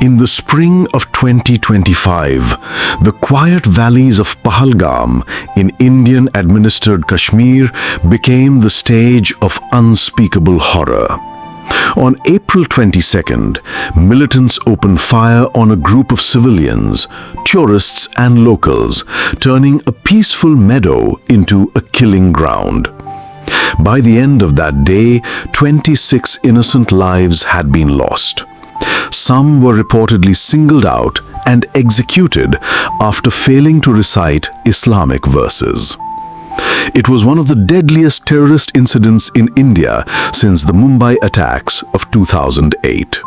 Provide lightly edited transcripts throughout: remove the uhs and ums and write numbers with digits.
In the spring of 2025, the quiet valleys of Pahalgam in Indian-administered Kashmir became the stage of unspeakable horror. On April 22nd, militants opened fire on a group of civilians, tourists and locals, turning a peaceful meadow into a killing ground. By the end of that day, 26 innocent lives had been lost. Some were reportedly singled out and executed after failing to recite Islamic verses. It was one of the deadliest terrorist incidents in India since the Mumbai attacks of 2008.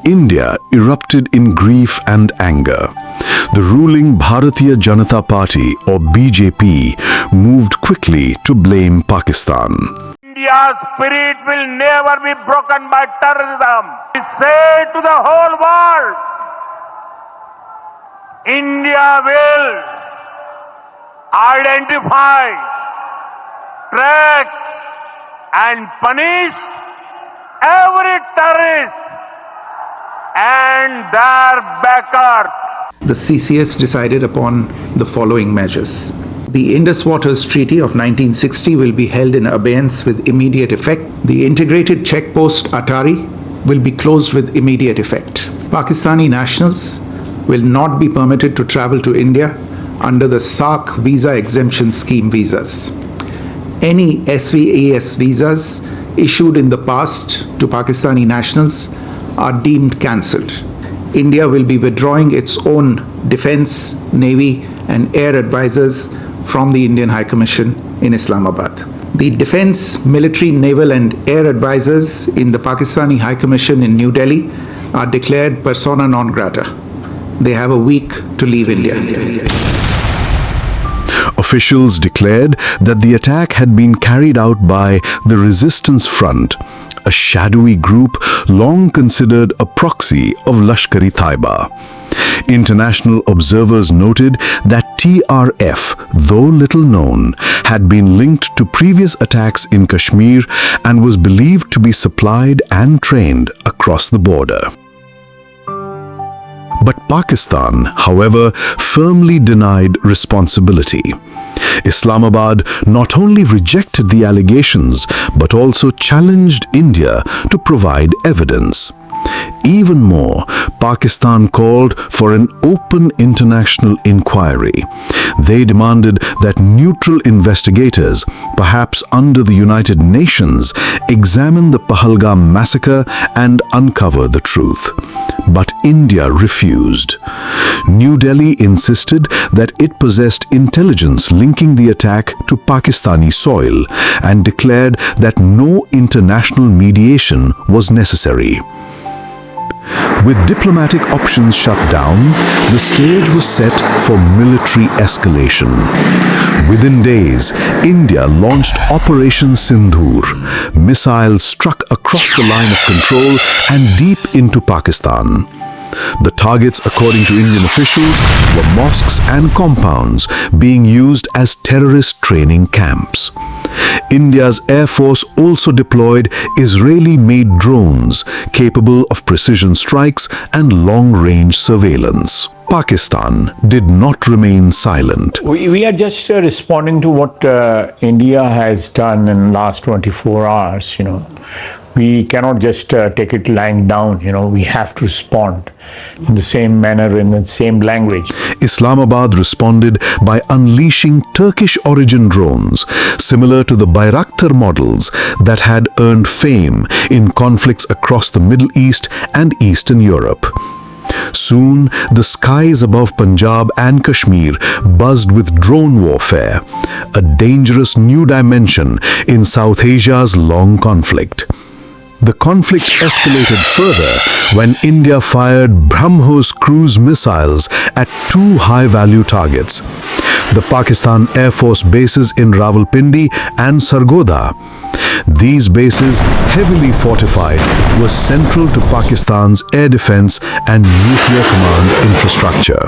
India erupted in grief and anger. The ruling Bharatiya Janata Party, or BJP, moved quickly to blame Pakistan. India's spirit will never be broken by terrorism. We say to the whole world, India will identify, track and punish every terrorist and their backers. The CCS decided upon the following measures. The Indus Waters Treaty of 1960 will be held in abeyance with immediate effect. The integrated checkpost Atari will be closed with immediate effect. Pakistani nationals will not be permitted to travel to India under the SAARC visa exemption scheme visas. Any SVAS visas issued in the past to Pakistani nationals are deemed cancelled. India will be withdrawing its own defence, navy and air advisors from the Indian High Commission in Islamabad. The defence, military, naval and air advisors in the Pakistani High Commission in New Delhi are declared persona non grata. They have a week to leave India. Officials declared that the attack had been carried out by the Resistance Front, a shadowy group long considered a proxy of Lashkar-e-Taiba. International observers noted that TRF, though little known, had been linked to previous attacks in Kashmir and was believed to be supplied and trained across the border. But Pakistan, however, firmly denied responsibility. Islamabad not only rejected the allegations but also challenged India to provide evidence. Even more, Pakistan called for an open international inquiry. They demanded that neutral investigators, perhaps under the United Nations, examine the Pahalgam massacre and uncover the truth. But India refused. New Delhi insisted that it possessed intelligence linking the attack to Pakistani soil and declared that no international mediation was necessary. With diplomatic options shut down, the stage was set for military escalation. Within days, India launched Operation Sindoor. Missiles struck across the line of control and deep into Pakistan. The targets, according to Indian officials, were mosques and compounds being used as terrorist training camps. India's Air Force also deployed Israeli-made drones capable of precision strikes and long-range surveillance. Pakistan did not remain silent. We are just responding to what India has done in the last 24 hours, We cannot just take it lying down, we have to respond in the same manner, in the same language. Islamabad responded by unleashing Turkish-origin drones, similar to the Bayraktar models that had earned fame in conflicts across the Middle East and Eastern Europe. Soon, the skies above Punjab and Kashmir buzzed with drone warfare, a dangerous new dimension in South Asia's long conflict. The conflict escalated further when India fired BrahMos cruise missiles at two high-value targets: the Pakistan Air Force bases in Rawalpindi and Sargodha. These bases, heavily fortified, were central to Pakistan's air defense and nuclear command infrastructure.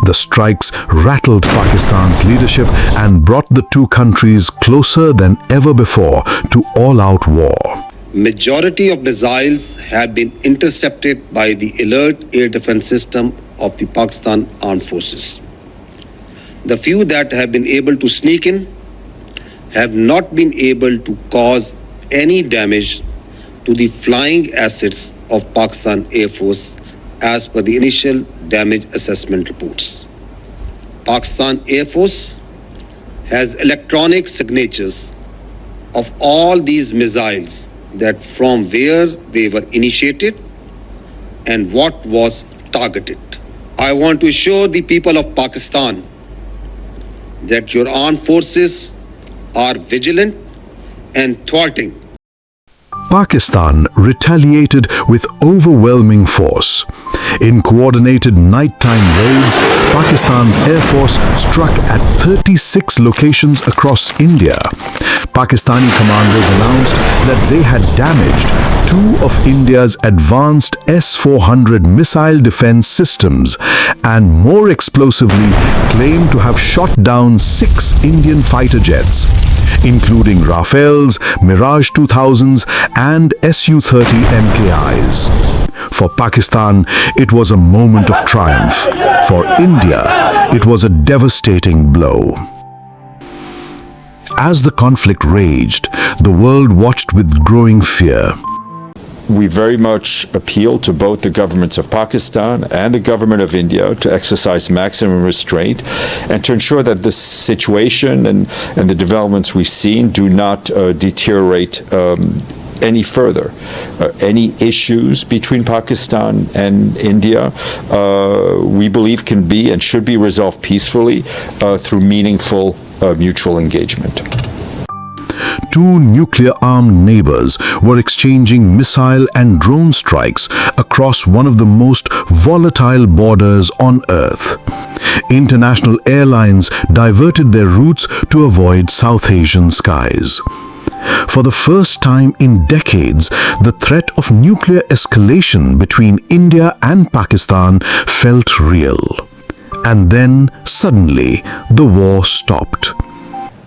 The strikes rattled Pakistan's leadership and brought the two countries closer than ever before to all-out war. Majority of missiles have been intercepted by the alert air defense system of the Pakistan Armed Forces. The few that have been able to sneak in have not been able to cause any damage to the flying assets of Pakistan Air Force as per the initial damage assessment reports. Pakistan Air Force has electronic signatures of all these missiles, that from where they were initiated and what was targeted. I want to assure the people of Pakistan that your armed forces are vigilant and thwarting. Pakistan retaliated with overwhelming force. In coordinated nighttime raids, Pakistan's Air Force struck at 36 locations across India. Pakistani commanders announced that they had damaged two of India's advanced S-400 missile defense systems and, more explosively, claimed to have shot down 6 Indian fighter jets, including Rafales, Mirage 2000s and Su-30 MKIs. For Pakistan, it was a moment of triumph. For India, it was a devastating blow. As the conflict raged, the world watched with growing fear. We very much appeal to both the governments of Pakistan and the government of India to exercise maximum restraint and to ensure that the situation and the developments we've seen do not deteriorate any further. Any issues between Pakistan and India, we believe can be and should be resolved peacefully through meaningful mutual engagement. Two nuclear-armed neighbors were exchanging missile and drone strikes across one of the most volatile borders on Earth. International airlines diverted their routes to avoid South Asian skies. For the first time in decades, the threat of nuclear escalation between India and Pakistan felt real. And then, suddenly, the war stopped.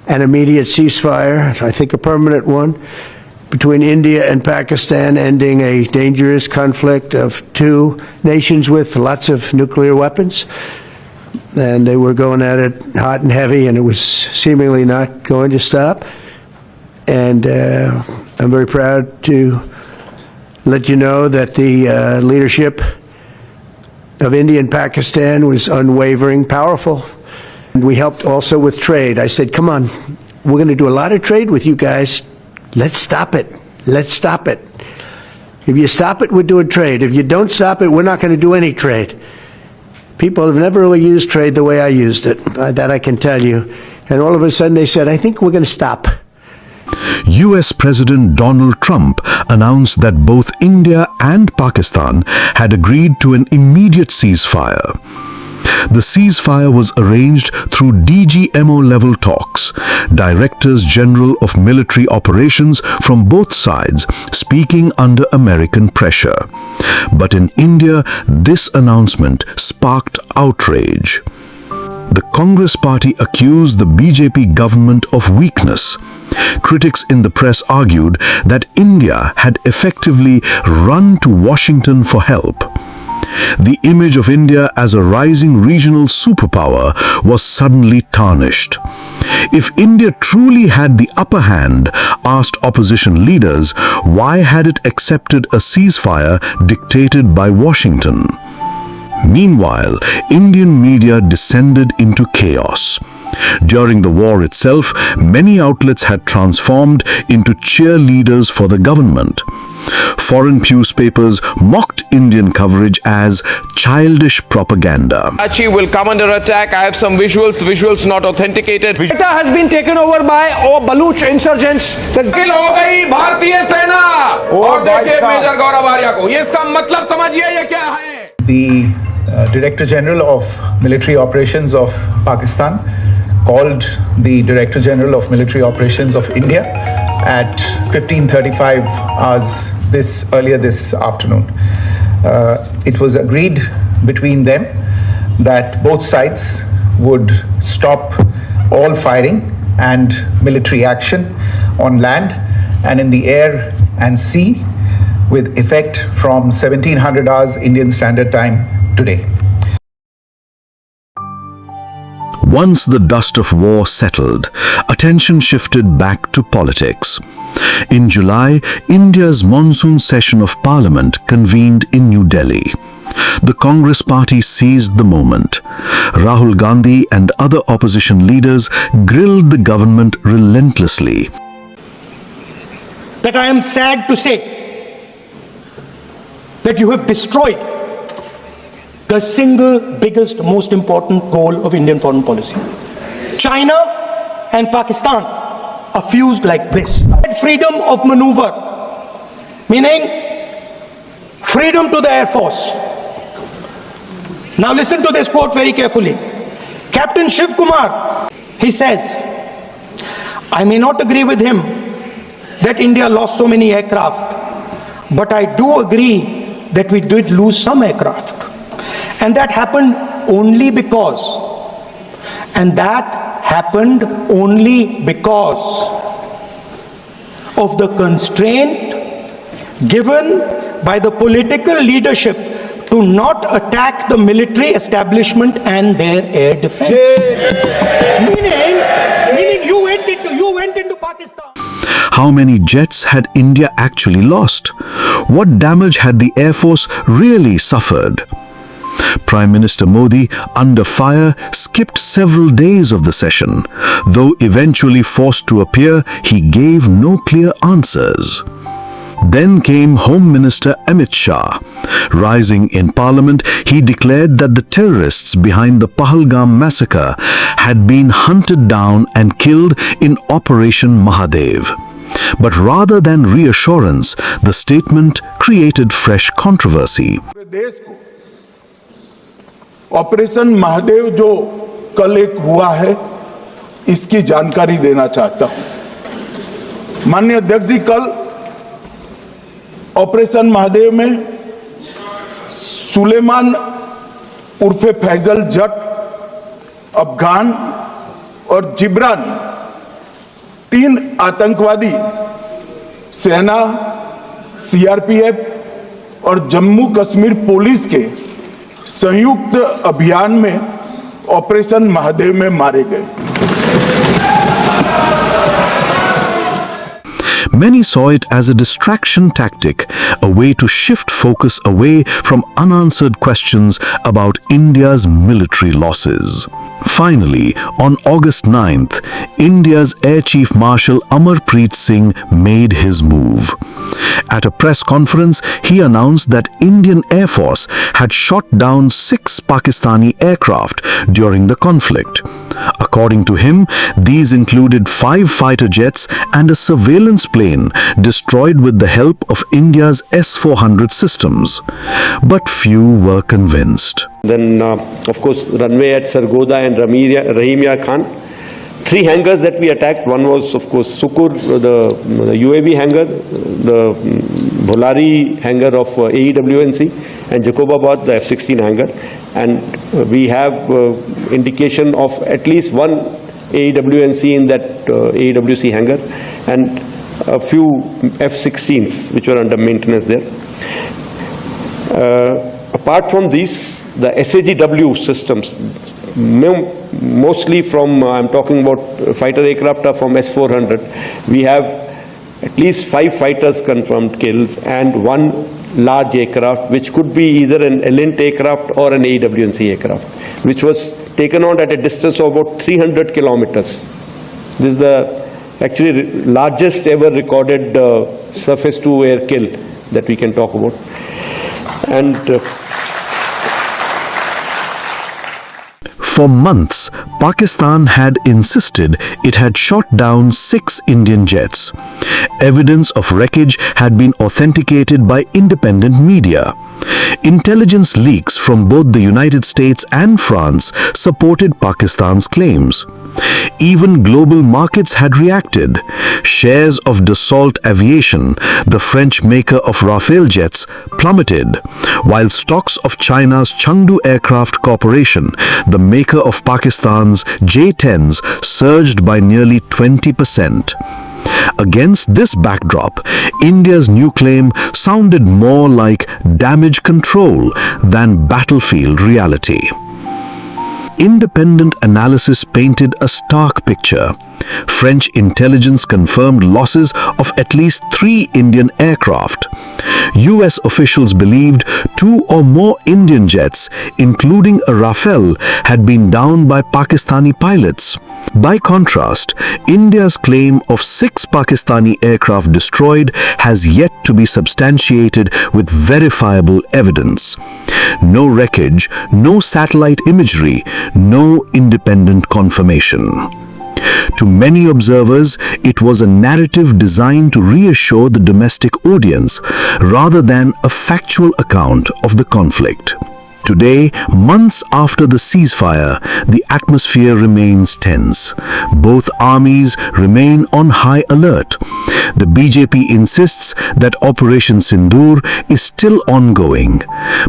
An immediate ceasefire, I think a permanent one, between India and Pakistan, ending a dangerous conflict of two nations with lots of nuclear weapons. And they were going at it hot and heavy, and it was seemingly not going to stop. And I'm very proud to let you know that the leadership of India and Pakistan was unwavering, powerful. We helped also with trade. I said, come on, we're going to do a lot of trade with you guys. Let's stop it. Let's stop it. If you stop it, we're doing trade. If you don't stop it, we're not going to do any trade. People have never really used trade the way I used it. That I can tell you. And all of a sudden they said, I think we're going to stop. US President Donald Trump announced that both India and Pakistan had agreed to an immediate ceasefire. The ceasefire was arranged through DGMO-level talks, Directors General of Military Operations from both sides speaking under American pressure. But in India, this announcement sparked outrage. The Congress party accused the BJP government of weakness. Critics in the press argued that India had effectively run to Washington for help. The image of India as a rising regional superpower was suddenly tarnished. If India truly had the upper hand, asked opposition leaders, why had it accepted a ceasefire dictated by Washington? Meanwhile, Indian media descended into chaos. During the war itself, many outlets had transformed into cheerleaders for the government. Foreign newspapers mocked Indian coverage as childish propaganda. Karachi will come under attack. I have some visuals not authenticated. Data has been taken over by Baluch insurgents. किल हो गई भारतीय सेना और देखिए major गौरव आर्या को ये इसका मतलब समझिए ये क्या है. The Director General of Military Operations of Pakistan called the Director General of Military Operations of India at 15:35 hours earlier this afternoon. It was agreed between them that both sides would stop all firing and military action on land and in the air and sea with effect from 1700 hours Indian Standard Time today. Once the dust of war settled, attention shifted back to politics. In July, India's monsoon session of Parliament convened in New Delhi. The Congress party seized the moment. Rahul Gandhi and other opposition leaders grilled the government relentlessly. That I am sad to say that you have destroyed the single biggest, most important goal of Indian foreign policy. China and Pakistan are fused like this. Freedom of maneuver, meaning freedom to the Air Force. Now listen to this quote very carefully. Captain Shiv Kumar, he says, I may not agree with him that India lost so many aircraft, but I do agree that we did lose some aircraft. And that happened only because, of the constraint given by the political leadership to not attack the military establishment and their air defense. Meaning you went into Pakistan. How many jets had India actually lost? What damage had the Air Force really suffered? Prime Minister Modi, under fire, skipped several days of the session. Though eventually forced to appear, he gave no clear answers. Then came Home Minister Amit Shah. Rising in Parliament, he declared that the terrorists behind the Pahalgam massacre had been hunted down and killed in Operation Mahadev. But rather than reassurance, the statement created fresh controversy. Operation Mahadev जो कल एक हुआ है, इसकी जानकारी देना चाहता हूं। माननीय अध्यक्ष जी, कल ऑपरेशन महादेव में सुलेमान उर्फे फैजल जट, अफगान और जिब्रान, 3 आतंकवादी सेना, सीआरपीएफ और जम्मू कश्मीर पुलिस के संयुक्त अभियान में ऑपरेशन महादेव में मारे गए। Many saw it as a distraction tactic, a way to shift focus away from unanswered questions about India's military losses. Finally, on August 9th, India's Air Chief Marshal Amarpreet Singh made his move. At a press conference, he announced that Indian Air Force had shot down 6 Pakistani aircraft during the conflict. According to him, these included 5 fighter jets and a surveillance plane destroyed with the help of India's S-400 systems. But few were convinced. Then, of course, runway at Sargodha and Rahimia Khan. 3 hangars that we attacked. One was, of course, Sukur, the UAV hangar, the Bholari hangar of AEWNC, and Jacobabad, the F-16 hangar. And we have indication of at least one AEWNC in that AEWC hangar, and a few F-16s which were under maintenance there. Apart from these, the SAGW systems, mostly from, I'm talking about fighter aircraft are from S-400. We have at least 5 fighters confirmed kills and 1 large aircraft, which could be either an Elint aircraft or an AWNC aircraft, which was taken on at a distance of about 300 kilometers. This is the actually largest ever recorded surface-to-air kill that we can talk about. And for months, Pakistan had insisted it had shot down 6 Indian jets. Evidence of wreckage had been authenticated by independent media. Intelligence leaks from both the United States and France supported Pakistan's claims. Even global markets had reacted. Shares of Dassault Aviation, the French maker of Rafale jets, plummeted, while stocks of China's Chengdu Aircraft Corporation, the maker of Pakistan's J-10s, surged by nearly 20%. Against this backdrop, India's new claim sounded more like damage control than battlefield reality. Independent analysis painted a stark picture. French intelligence confirmed losses of at least 3 Indian aircraft. US officials believed 2 or more Indian jets, including a Rafale, had been downed by Pakistani pilots. By contrast, India's claim of 6 Pakistani aircraft destroyed has yet to be substantiated with verifiable evidence. No wreckage, no satellite imagery, no independent confirmation. To many observers, it was a narrative designed to reassure the domestic audience rather than a factual account of the conflict. Today, months after the ceasefire, the atmosphere remains tense. Both armies remain on high alert. The BJP insists that Operation Sindoor is still ongoing,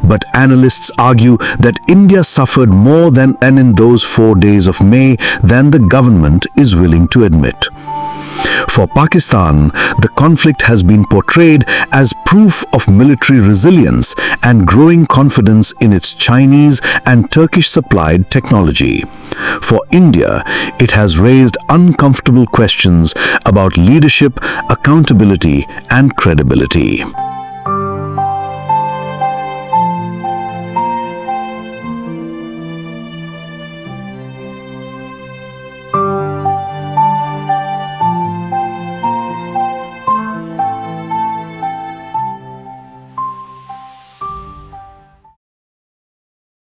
but analysts argue that India suffered more than in those 4 days of May than the government is willing to admit. For Pakistan, the conflict has been portrayed as proof of military resilience and growing confidence in its Chinese and Turkish-supplied technology. For India, it has raised uncomfortable questions about leadership, accountability, and credibility.